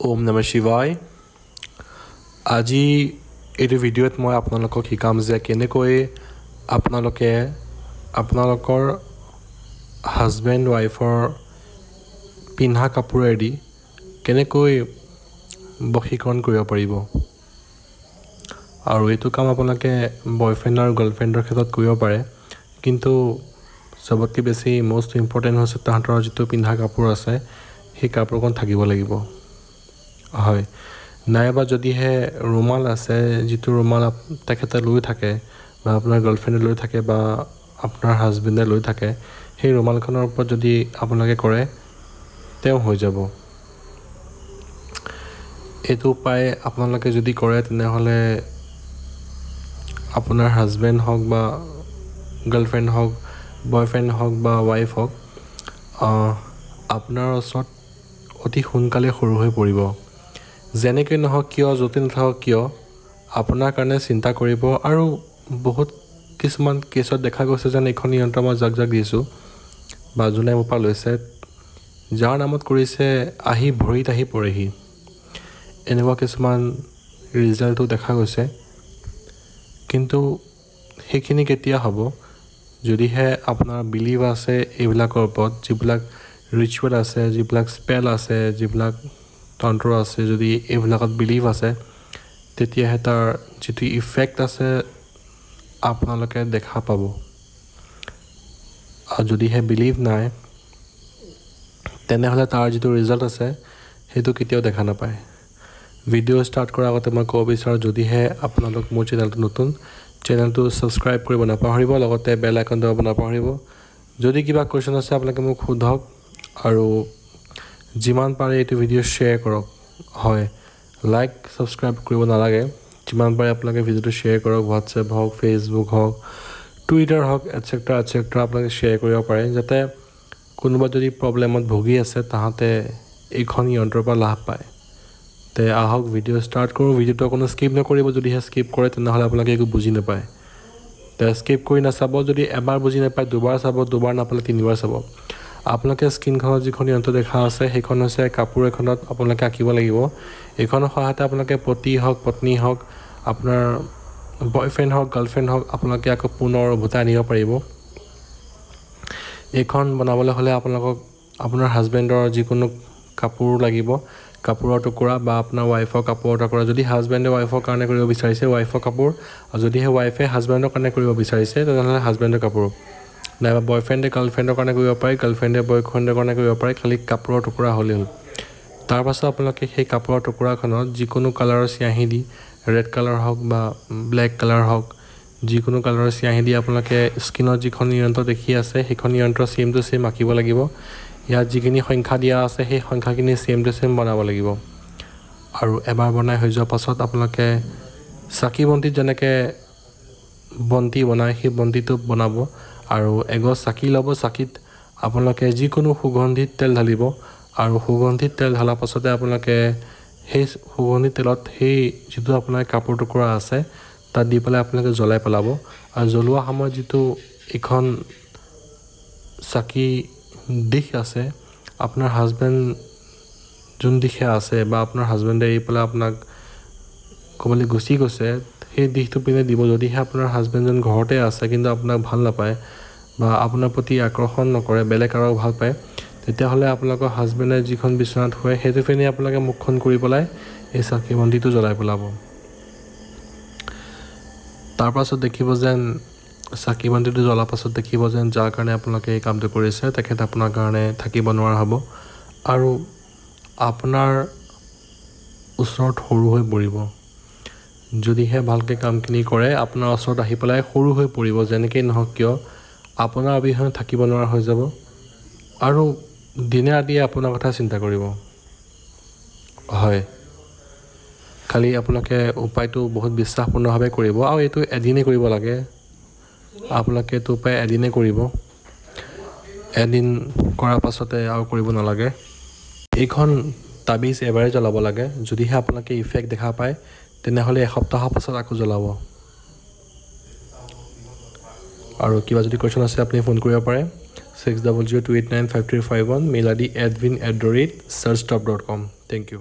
ওম নমঃ শিৱায়। আজি এইটো ভিডিঅ'ত মই আপোনালোকক শিকাম যে কেনেকৈ আপোনালোকে আপোনালোকৰ হাজবেণ্ড ৱাইফৰ পিন্ধা কাপোৰেদি কেনেকৈ বশীকৰণ কৰিব পাৰিব। আৰু এইটো কাম আপোনালোকে বয়ফ্ৰেণ্ড আৰু গাৰ্লফ্ৰেণ্ডৰ ক্ষেত্ৰত কৰিব পাৰে, কিন্তু চবতকৈ বেছি মষ্ট ইম্পৰ্টেণ্ট হৈছে তাহাঁতৰ যিটো পিন্ধা কাপোৰ আছে সেই কাপোৰখন থাকিব লাগিব। হয়, নাইবা যদিহে ৰুমাল আছে, যিটো ৰুমাল তেখেতে লৈ থাকে বা আপোনাৰ গাৰ্লফ্ৰেণ্ডে লৈ থাকে বা আপোনাৰ হাজবেণ্ডে লৈ থাকে, সেই ৰুমালখনৰ ওপৰত যদি আপোনালোকে কৰে তেওঁ হৈ যাব। এইটো উপায় আপোনালোকে যদি কৰে তেনেহ'লে আপোনাৰ হাজবেণ্ড হওক বা গাৰ্লফ্ৰেণ্ড হওক, বয়ফ্ৰেণ্ড হওক বা ৱাইফ হওক, আপোনাৰ ওচৰত অতি সোনকালে সৰু হৈ পৰিব। যেনেকৈ নহওক কিয়, য'তে নাথাকক কিয়, আপোনাৰ কাৰণে চিন্তা কৰিব। আৰু বহুত কিছুমান কেছত দেখা গৈছে যেন এইখন যন্ত্ৰ মই যাক দিছোঁ বা যোনে মোৰ পৰা লৈছে, যাৰ নামত কৰিছে আহি ভৰিত আহি পৰেহি, এনেকুৱা কিছুমান ৰিজাল্টো দেখা গৈছে। কিন্তু সেইখিনি কেতিয়া হ'ব, যদিহে আপোনাৰ বিলিভ আছে এইবিলাকৰ ওপৰত, যিবিলাক ৰিচুৱেল আছে, যিবিলাক স্পেল আছে, যিবিলাক তন্ত্ৰ আছে, যদি এইবিলাকত বিলিভ আছে, তেতিয়াহে তাৰ যিটো ইফেক্ট আছে আপোনালোকে দেখা পাব। আৰু যদিহে বিলিভ নাই তেনেহ'লে তাৰ যিটো ৰিজাল্ট আছে সেইটো কেতিয়াও দেখা নাপায়। ভিডিঅ' ষ্টাৰ্ট কৰাৰ আগতে মই ক'ব বিচাৰোঁ, যদিহে আপোনালোক মোৰ চেনেলটো নতুন, চেনেলটো ছাবস্ক্ৰাইব কৰিব নাপাহৰিব, লগতে বেল আইকন দবাব নাপাহৰিব। যদি কিবা কুৱেশ্যন আছে আপোনালোকে মোক সোধক, আৰু যিমান পাৰে এইটো ভিডিঅ' শ্বেয়াৰ কৰক। হয়, লাইক ছাবস্ক্ৰাইব কৰিব নালাগে, যিমান পাৰে আপোনালোকে ভিডিঅ'টো শ্বেয়াৰ কৰক। হোৱাটছএপ হওক, ফেচবুক হওক, টুইটাৰ হওক, এটচেট্ৰা আপোনালোকে শ্বেয়াৰ কৰিব পাৰে, যাতে কোনোবা যদি প্ৰব্লেমত ভুগি আছে তাহাঁতে এইখন যন্ত্ৰৰ পৰা লাভ পায়। তে আহক ভিডিঅ' ষ্টাৰ্ট কৰোঁ। ভিডিঅ'টো কোনো স্কিপ নকৰিব, যদিহে স্কিপ কৰে তেনেহ'লে আপোনালোকে একো বুজি নাপায়। তে স্কিপ কৰি নাচাব, যদি এবাৰ বুজি নাপায় দুবাৰ চাব, দুবাৰ নাপালে তিনিবাৰ চাব। আপোনালোকে স্ক্ৰীণখনত যিখন যন্ত্ৰ দেখা আছে সেইখন হৈছে কাপোৰ এখনত আপোনালোকে আঁকিব লাগিব। এইখনৰ সহায়তে আপোনালোকে পতি হওক, পত্নী হওক, আপোনাৰ বয়ফ্ৰেণ্ড হওক, গাৰ্লফ্ৰেণ্ড হওক, আপোনালোকে আকৌ পুনৰ উভতাই আনিব পাৰিব। এইখন বনাবলৈ হ'লে আপোনালোকক আপোনাৰ হাজবেণ্ডৰ যিকোনো কাপোৰ লাগিব, কাপোৰৰ টুকুৰা, বা আপোনাৰ ৱাইফৰ কাপোৰৰ টুকুৰা। যদি হাজবেণ্ডে ৱাইফৰ কাৰণে কৰিব বিচাৰিছে ৱাইফৰ কাপোৰ, আৰু যদিহে ৱাইফে হাজবেণ্ডৰ কাৰণে কৰিব বিচাৰিছে তেনেহ'লে হাজবেণ্ডৰ কাপোৰ, নাইবা বয়ফ্ৰেণ্ডে গাৰ্লফ্ৰেণ্ডৰ কাৰণে কৰিব পাৰে, গাৰ্লফ্ৰেণ্ডে বয়ফ্ৰেণ্ডৰ কাৰণে কৰিব পাৰে, খালী কাপোৰৰ টুকুৰা হ'লেই হ'ল। তাৰপাছত আপোনালোকে সেই কাপোৰৰ টুকুৰাখনত যিকোনো কালাৰৰ চিয়াঁহী দি, ৰেড কালাৰ হওক বা ব্লেক কালাৰ হওক, যিকোনো কালাৰৰ চিয়াঁহী দি আপোনালোকে স্ক্ৰীণত যিখন যন্ত্ৰ দেখি আছে সেইখন যন্ত্ৰ ছেম টু ছেম আঁকিব লাগিব। ইয়াত যিখিনি সংখ্যা দিয়া আছে সেই সংখ্যাখিনি ছেম টু ছেম বনাব লাগিব। আৰু এবাৰ বনাই হৈ যোৱাৰ পাছত আপোনালোকে চাকি বন্তিত যেনেকৈ বন্তি বনায় সেই বন্তিটো বনাব, আৰু এগছ চাকি ল'ব। চাকিত আপোনালোকে যিকোনো সুগন্ধিত তেল ঢালিব, আৰু সুগন্ধিত তেল ঢলাৰ পাছতে আপোনালোকে সেই সুগন্ধিত তেলত সেই যিটো আপোনাৰ কাপোৰ টুকুৰা আছে তাত দি পেলাই আপোনালোকে জ্বলাই পেলাব। আৰু জ্বলোৱা সময়ত যিটো এইখন চাকি দিশ আছে, আপোনাৰ হাজবেণ্ড যোন দিশে আছে বা আপোনাৰ হাজবেণ্ডে এৰি পেলাই আপোনাক ক'বলৈ গুচি গৈছে, সেই দিশটো পিনে দিব। যদিহে আপোনাৰ হাজবেণ্ডজন ঘৰতে আছে কিন্তু আপোনাক ভাল নাপায় বা আপোনাৰ প্ৰতি আকৰ্ষণ নকৰে, বেলেগ কাৰোবাক ভাল পায়, তেতিয়াহ'লে আপোনালোকৰ হাজবেণ্ডে যিখন বিচনাত শুৱে সেইটো পিনে আপোনালোকে মুখখন কৰি পেলাই এই চাকি বন্তিটো জ্বলাই পেলাব। তাৰপাছত দেখিব যেন চাকি বন্তিটো জ্বলাৰ পাছত দেখিব যেন যাৰ কাৰণে আপোনালোকে এই কামটো কৰিছে তেখেত আপোনাৰ কাৰণে থাকিব নোৱাৰা হ'ব, আৰু আপোনাৰ ওচৰত সৰু হৈ পৰিব। যদিহে ভালকৈ কামখিনি কৰে আপোনাৰ ওচৰত আহি পেলাই সৰু হৈ পৰিব, যেনেকেই নহওক কিয় আপোনাৰ অবিহনে থাকিব নোৱাৰা হৈ যাব, আৰু দিনে ৰাতিয়ে আপোনাৰ কথা চিন্তা কৰিব। হয়, খালি আপোনালোকে উপায়টো বহুত বিশ্বাসপূৰ্ণভাৱে কৰিব, আৰু এইটো এদিনেই কৰিব লাগে। আপোনালোকে এইটো উপায় এদিনেই কৰিব, এদিন কৰাৰ পাছতে আৰু কৰিব নালাগে। এইখন তাবিজ এবাৰে জ্বলাব লাগে। যদিহে আপোনালোকে ইফেক্ট দেখা পায় তেনেহ'লে এসপ্তাহৰ পাছত আকৌ জ্বলাব। আৰু কিবা যদি কুৱেশ্যন আছে আপুনি ফোন কৰিব পাৰে 6002895351, mail ID advin@searchtop.com। Thank U.